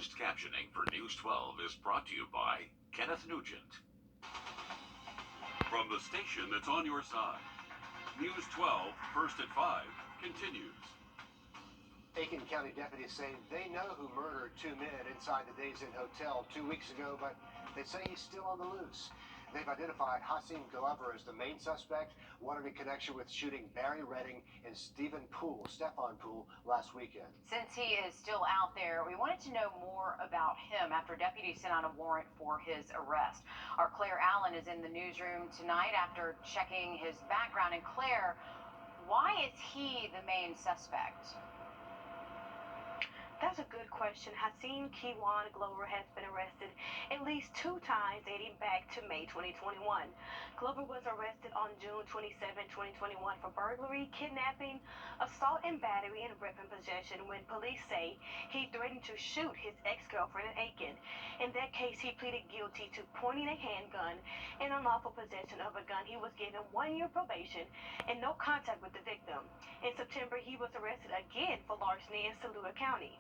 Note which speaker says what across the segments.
Speaker 1: Closed captioning for News 12 is brought to you by Kenneth Nugent. From the station that's on your side, News 12, first at 5, continues.
Speaker 2: Aiken County deputies say they know who murdered two men inside the Days Inn Hotel 2 weeks ago, but they say he's still on the loose. They've identified Hasim Glover as the main suspect, wanted in connection with shooting Barry Redding and Stefan Poole last weekend.
Speaker 3: Since he is still out there, we wanted to know more about him after deputies sent out a warrant for his arrest. Our Claire Allen is in the newsroom tonight after checking his background. And Claire, why is he the main suspect?
Speaker 4: That's a good question. Hasim Kiwan Glover has been arrested at least 2 times dating back to May 2021. Glover was arrested on June 27, 2021 for burglary, kidnapping, assault and battery, and weapon possession when police say he threatened to shoot his ex-girlfriend in Aiken. In that case, he pleaded guilty to pointing a handgun and unlawful possession of a gun. He was given 1 year probation and no contact with the victim. In September, he was arrested again for larceny in Saluda County.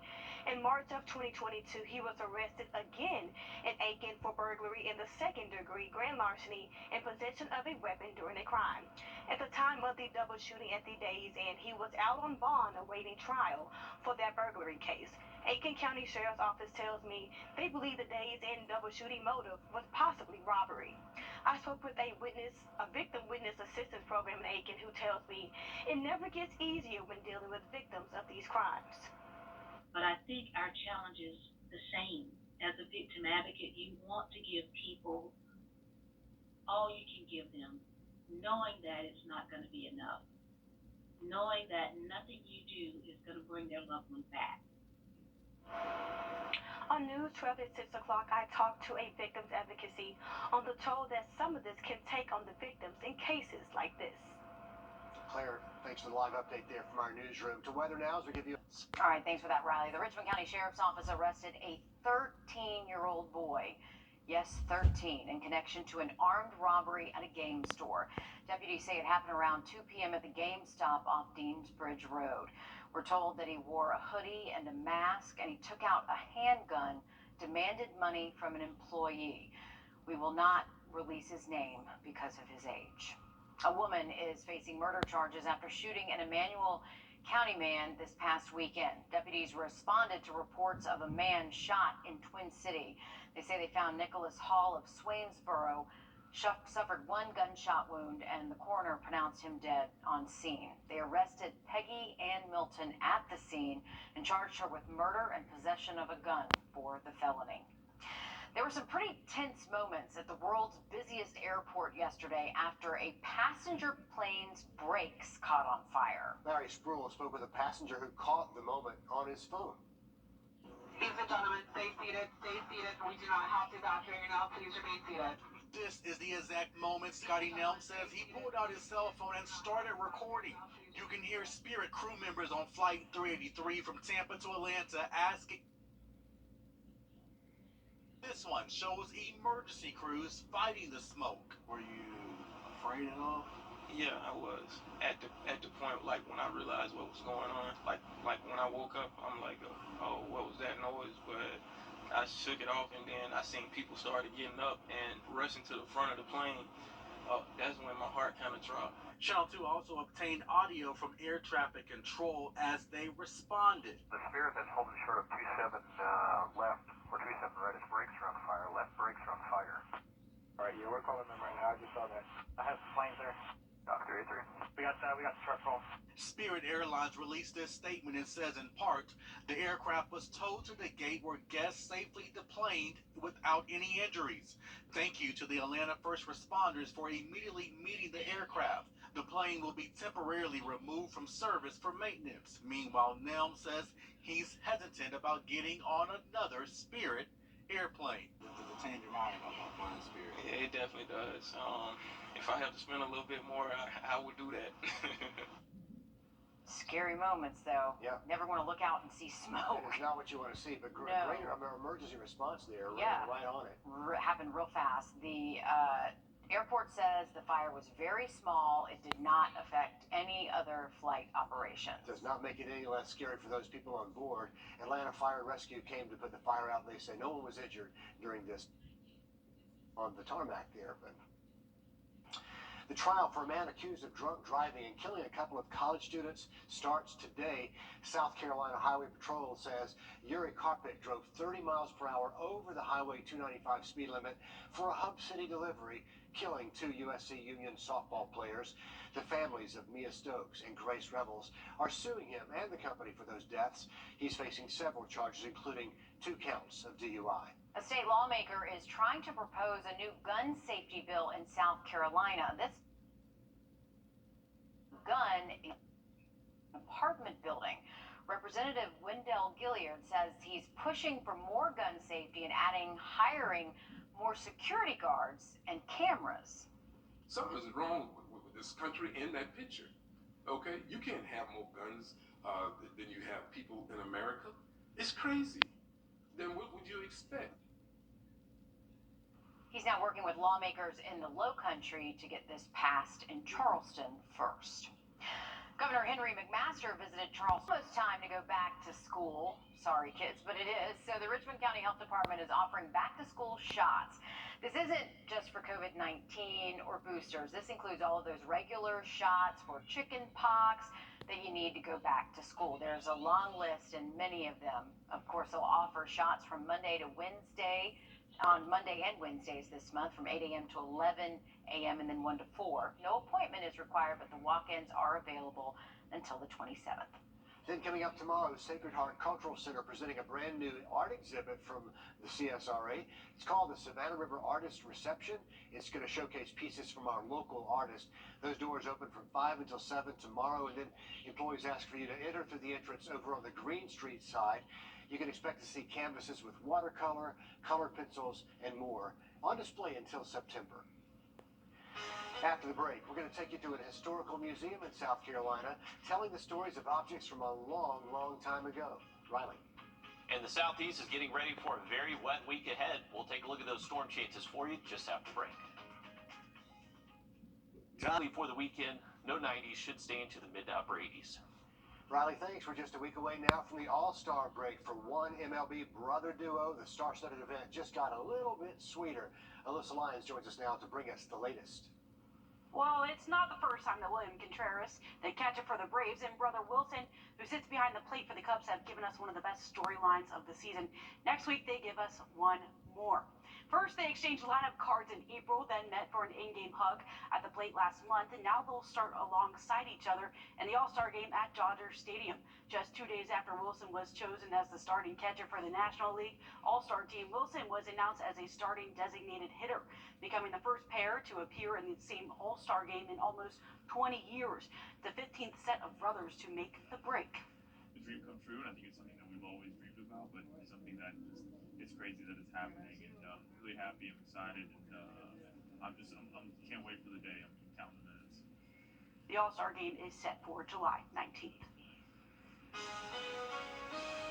Speaker 4: In March of 2022, he was arrested again in Aiken for burglary in the second-degree grand larceny and possession of a weapon during a crime. At the time of the double shooting at the Days Inn, he was out on bond awaiting trial for that burglary case. Aiken County Sheriff's Office tells me they believe the Days Inn double shooting motive was possibly robbery. I spoke with a victim witness assistance program in Aiken who tells me it never gets easier when dealing with victims of these crimes.
Speaker 5: But I think our challenge is the same. As a victim advocate, you want to give people all you can give them, knowing that it's not going to be enough, knowing that nothing you do is going to bring their loved one back.
Speaker 4: On News 12 at 6 o'clock, I talked to a victims advocacy on the toll that some of this can take on the victims in cases like this.
Speaker 2: Claire, thanks for the live update there from our newsroom. To weather now as we give you...
Speaker 3: All right, thanks for that, Riley. The Richmond County Sheriff's Office arrested a 13-year-old boy, yes, 13, in connection to an armed robbery at a game store. Deputies say it happened around 2 p.m. at the GameStop off Deansbridge Road. We're told that he wore a hoodie and a mask, and he took out a handgun, demanded money from an employee. We will not release his name because of his age. A woman is facing murder charges after shooting an Emmanuel County man this past weekend. Deputies responded to reports of a man shot in Twin City. They say they found Nicholas Hall of Swainsboro suffered 1 gunshot wound, and the coroner pronounced him dead on scene. They arrested Peggy Ann Milton at the scene and charged her with murder and possession of a gun for the felony. There were some pretty tense moments at the world's busiest airport yesterday after a passenger plane's brakes caught on fire.
Speaker 2: Larry Spruill spoke with a passenger who caught the moment on his phone.
Speaker 6: Ladies and gentlemen, stay seated, stay seated. We do not have to evacuate you now. Please remain seated.
Speaker 7: This is the exact moment Scotty Nelm says he pulled out his cell phone and started recording. You can hear Spirit crew members on Flight 383 from Tampa to Atlanta asking. This one shows emergency crews fighting the smoke.
Speaker 8: Were you afraid at all?
Speaker 9: Yeah, I was. At the point, like, when I realized what was going on, like when I woke up, I'm like, oh, what was that noise? But I shook it off, and then I seen people started getting up and rushing to the front of the plane. That's when my heart kind of dropped.
Speaker 7: Channel 2 also obtained audio from air traffic control as they responded.
Speaker 10: The Spirit that's holding short of 27 left, or 27 right, his brakes are on fire. Left brakes are on fire.
Speaker 11: All right, yeah, we're calling them right now. I just saw that. I have the planes there.
Speaker 10: Dr. 83.
Speaker 11: We got the truck call.
Speaker 7: Spirit Airlines released this statement and says, in part, the aircraft was towed to the gate where guests safely deplaned without any injuries. Thank you to the Atlanta first responders for immediately meeting the aircraft. The plane will be temporarily removed from service for maintenance. Meanwhile, Nelm says he's hesitant about getting on another Spirit airplane.
Speaker 8: Does it change your mind about flying Spirit?
Speaker 9: Yeah, it definitely does. If I have to spend a little bit more, I would do that.
Speaker 3: Scary moments, though.
Speaker 2: Yeah.
Speaker 3: Never want to look out and see smoke.
Speaker 2: It's not what you want to see, but great emergency response there.
Speaker 3: Yeah.
Speaker 2: Right on it.
Speaker 3: Happened real fast. The Airport says the fire was very small. It did not affect any other flight operations.
Speaker 2: Does not make it any less scary for those people on board. Atlanta Fire and Rescue came to put the fire out. They say no one was injured during this on the tarmac there. But the trial for a man accused of drunk driving and killing a couple of college students starts today. South Carolina Highway Patrol says Yuri Carpet drove 30 miles per hour over the Highway 295 speed limit for a Hub City delivery, killing 2 USC Union softball players. The families of Mia Stokes and Grace Revels are suing him and the company for those deaths. He's facing several charges, including 2 counts of DUI.
Speaker 3: A state lawmaker is trying to propose a new gun safety bill in South Carolina. This gun in an apartment building. Representative Wendell Gilliard says he's pushing for more gun safety and hiring more security guards and cameras.
Speaker 12: Something is wrong with this country and that picture. Okay, you can't have more guns than you have people in America. It's crazy. Then what would you expect?
Speaker 3: He's now working with lawmakers in the Low Country to get this passed in Charleston first. Governor Henry McMaster visited Charleston. Almost time to go back to school. Sorry, kids, but it is. So the Richmond County Health Department is offering back-to-school shots. This isn't just for COVID-19 or boosters. This includes all of those regular shots for chicken pox that you need to go back to school. There's a long list, and many of them, of course, they'll offer shots from Monday to Wednesday, on Monday and Wednesdays this month from 8 a.m. to 11 a.m. and then 1 to 4. No appointment is required, but the walk-ins are available until the 27th.
Speaker 2: Then coming up tomorrow, Sacred Heart Cultural Center presenting a brand new art exhibit from the CSRA. It's called the Savannah River Artist Reception. It's going to showcase pieces from our local artists. Those doors open from 5 until 7 tomorrow, and then employees ask for you to enter through the entrance over on the Green Street side. You can expect to see canvases with watercolor, colored pencils, and more on display until September. After the break, we're going to take you to an historical museum in South Carolina, telling the stories of objects from a long, long time ago. Riley.
Speaker 13: And the Southeast is getting ready for a very wet week ahead. We'll take a look at those storm chances for you just after break. For the weekend, no 90s, should stay into the mid to upper 80s.
Speaker 2: Riley, thanks. We're just a week away now from the All-Star break for one MLB brother duo. The star-studded event just got a little bit sweeter. Alyssa Lyons joins us now to bring us the latest.
Speaker 14: Well, it's not the first time that William Contreras, the catcher for the Braves, and brother Wilson, who sits behind the plate for the Cubs, have given us one of the best storylines of the season. Next week, they give us one more. First, they exchanged lineup cards in April, then met for an in-game hug at the plate last month, and now they'll start alongside each other in the All-Star game at Dodger Stadium. Just 2 days after Wilson was chosen as the starting catcher for the National League All-Star team, Wilson was announced as a starting designated hitter, becoming the first pair to appear in the same All-Star game in almost 20 years, the 15th set of brothers to make the break.
Speaker 15: The dream come true, and I think it's something that we've always dreamed about, but it's something that it's crazy that it's happening, and really happy, I'm excited, and I can't wait for the day. I'm counting the minutes.
Speaker 14: The All-Star game is set for July 19th.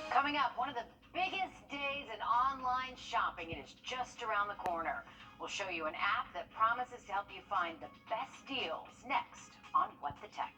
Speaker 3: Coming up, one of the biggest days in online shopping. It is just around the corner. We'll show you an app that promises to help you find the best deals next on What the Tech.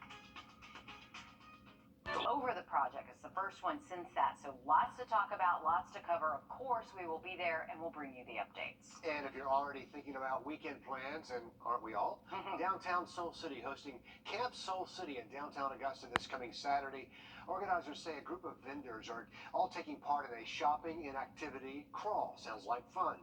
Speaker 3: Over the project. It's the first one since that, so lots to talk about, lots to cover. Of course, we will be there and we'll bring you the updates.
Speaker 2: And if you're already thinking about weekend plans, and aren't we all? Downtown Soul City hosting Camp Soul City in downtown Augusta this coming Saturday. Organizers say a group of vendors are all taking part in a shopping and activity crawl. Sounds like fun.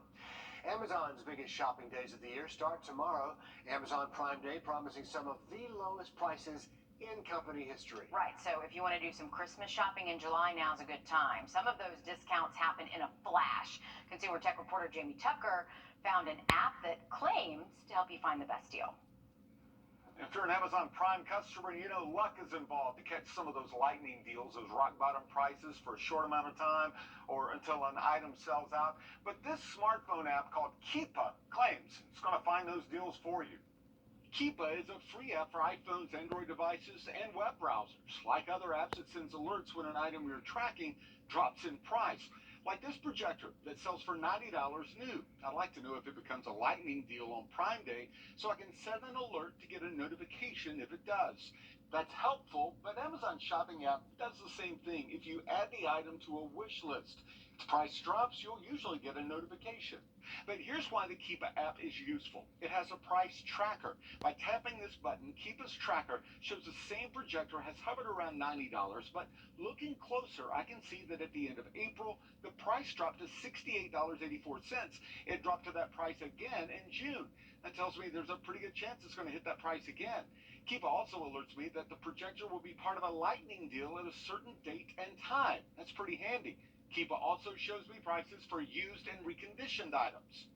Speaker 2: Amazon's biggest shopping days of the year start tomorrow. Amazon Prime Day promising some of the lowest prices in company history.
Speaker 3: Right, so if you want to do some Christmas shopping in July, now's a good time. Some of those discounts happen in a flash. Consumer tech reporter Jamie Tucker found an app that claims to help you find the best deal.
Speaker 16: If you're an Amazon Prime customer, you know luck is involved to catch some of those lightning deals, those rock bottom prices for a short amount of time or until an item sells out. But this smartphone app called Keepa claims it's going to find those deals for you. Keepa is a free app for iPhones, Android devices, and web browsers. Like other apps, it sends alerts when an item you're tracking drops in price. Like this projector that sells for $90 new. I'd like to know if it becomes a lightning deal on Prime Day so I can set an alert to get a notification if it does. That's helpful, but Amazon shopping app does the same thing. If you add the item to a wish list, if the price drops, you'll usually get a notification. But here's why the Keepa app is useful. It has a price tracker. By tapping this button, Keepa's tracker shows the same projector has hovered around $90, but looking closer, I can see that at the end of April, the price dropped to $68.84. It dropped to that price again in June. That tells me there's a pretty good chance it's going to hit that price again. Keepa also alerts me that the projector will be part of a lightning deal at a certain date and time. That's pretty handy. Keepa also shows me prices for used and reconditioned items.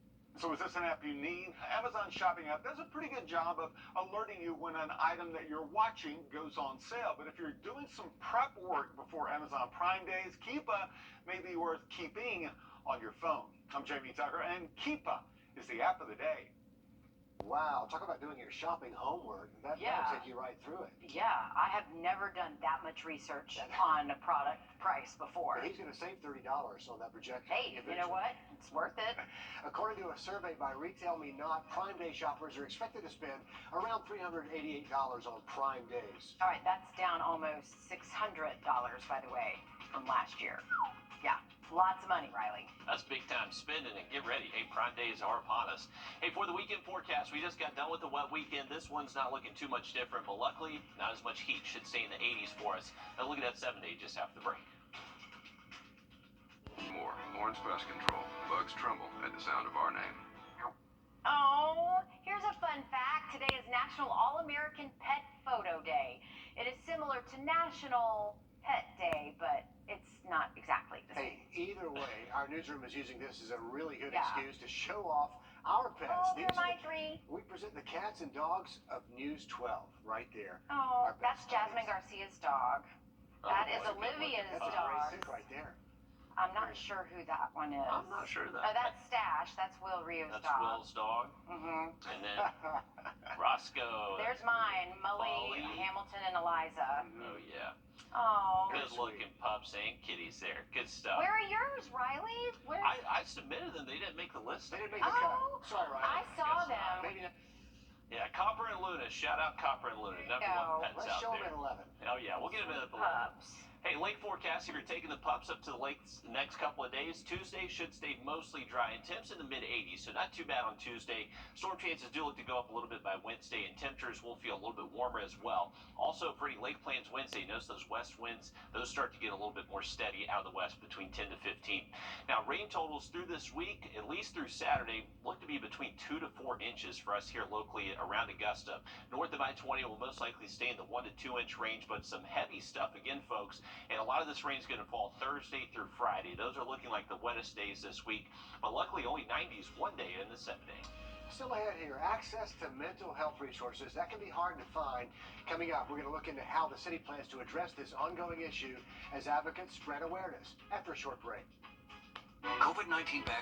Speaker 16: So is this an app you need? Amazon Shopping app does a pretty good job of alerting you when an item that you're watching goes on sale. But if you're doing some prep work before Amazon Prime Days, Keepa may be worth keeping on your phone. I'm Jamie Tucker, and Keepa is the app of the day.
Speaker 2: Wow, talk about doing your shopping homework. That'll take you right through it.
Speaker 3: Yeah, I have never done that much research on a product price before.
Speaker 2: But he's going to save $30 on that projector.
Speaker 3: Hey, you know what? It's worth it.
Speaker 2: According to a survey by Retail Me Not, Prime Day shoppers are expected to spend around $388 on Prime Days.
Speaker 3: All right, that's down almost $600, by the way, from last year. Yeah, lots of money, Riley.
Speaker 13: That's big time spending, and get ready. Hey, Prime Days are upon us. Hey, for the weekend forecast, we just got done with the wet weekend. This one's not looking too much different, but luckily, not as much heat. Should stay in the 80s for us. Now look at that 7-day just after the break.
Speaker 1: More Lawrence Pest Control. Bugs tremble at the sound of our name.
Speaker 3: Oh, here's a fun fact. Today is National All-American Pet Photo Day. It is similar to National Pet Day, but it's not exactly the same.
Speaker 2: Hey, either way, our newsroom is using this as a really good excuse to show off our pets.
Speaker 3: Oh, they're my three.
Speaker 2: We present the cats and dogs of News 12 right there.
Speaker 3: Oh, that's Jasmine Garcia's dog. That is Olivia's
Speaker 2: That's
Speaker 3: dog.
Speaker 2: a great right there.
Speaker 3: I'm not sure who that one is.
Speaker 13: I'm not sure that.
Speaker 3: Oh, that's Stash. That's Will Rio's
Speaker 13: That's
Speaker 3: dog.
Speaker 13: Will's dog.
Speaker 3: Mm-hmm.
Speaker 13: And then Roscoe.
Speaker 3: There's mine, Molly,
Speaker 13: Molly.
Speaker 3: Hamilton, and Eliza.
Speaker 13: Oh, yeah.
Speaker 3: Oh.
Speaker 13: Good looking pups and kitties there. Good stuff.
Speaker 3: Where are yours, Riley? Where?
Speaker 13: I submitted them. They didn't make the list.
Speaker 2: They didn't make the cut. Sorry, Ryan.
Speaker 3: I saw them.
Speaker 2: Maybe not.
Speaker 13: Yeah, Copper and Luna. Shout out Copper and Luna. Number one pets
Speaker 2: Let's
Speaker 13: out
Speaker 2: show
Speaker 13: there.
Speaker 2: them at 11.
Speaker 13: Oh, yeah. We'll get them at 11.
Speaker 3: Pups.
Speaker 13: Hey, lake forecast, if you're taking the pups up to the lakes the next couple of days, Tuesday should stay mostly dry and temps in the mid-80s, so not too bad on Tuesday. Storm chances do look to go up a little bit by Wednesday, and temperatures will feel a little bit warmer as well. Also, for any lake plans Wednesday, notice those west winds, those start to get a little bit more steady out of the west between 10 to 15. Now, rain totals through this week, at least through Saturday, look to be between 2 to 4 inches for us here locally around Augusta. North of I-20 will most likely stay in the 1 to 2 inch range, but some heavy stuff again, folks, and a lot of this rain is going to fall Thursday through Friday. Those are looking like the wettest days this week, but luckily only 90s one day in the 7-day.
Speaker 2: Still ahead here, access to mental health resources. That can be hard to find. Coming up, we're going to look into how the city plans to address this ongoing issue as advocates spread awareness after a short break.
Speaker 17: COVID-19 back.